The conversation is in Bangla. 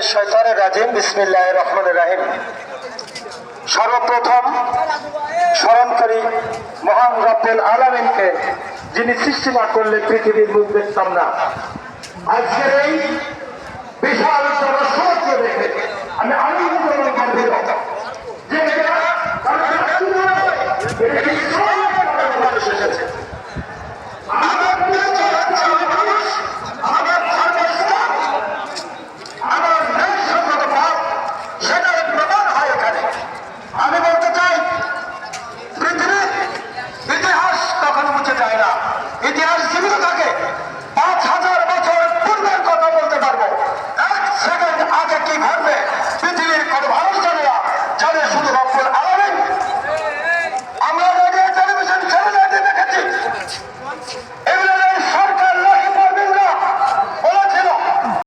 মিনাশ শাইতানির রাজিম। বিসমিল্লাহির রহমানির রহিম। সর্বপ্রথম স্মরণ করি মহান রব্বুল আলামিনকে, যিনি সৃষ্টি না করলে পৃথিবীর মুখ দেখতাম না। আজকের এই বিশাল জনসমুদ্র দেখে আমি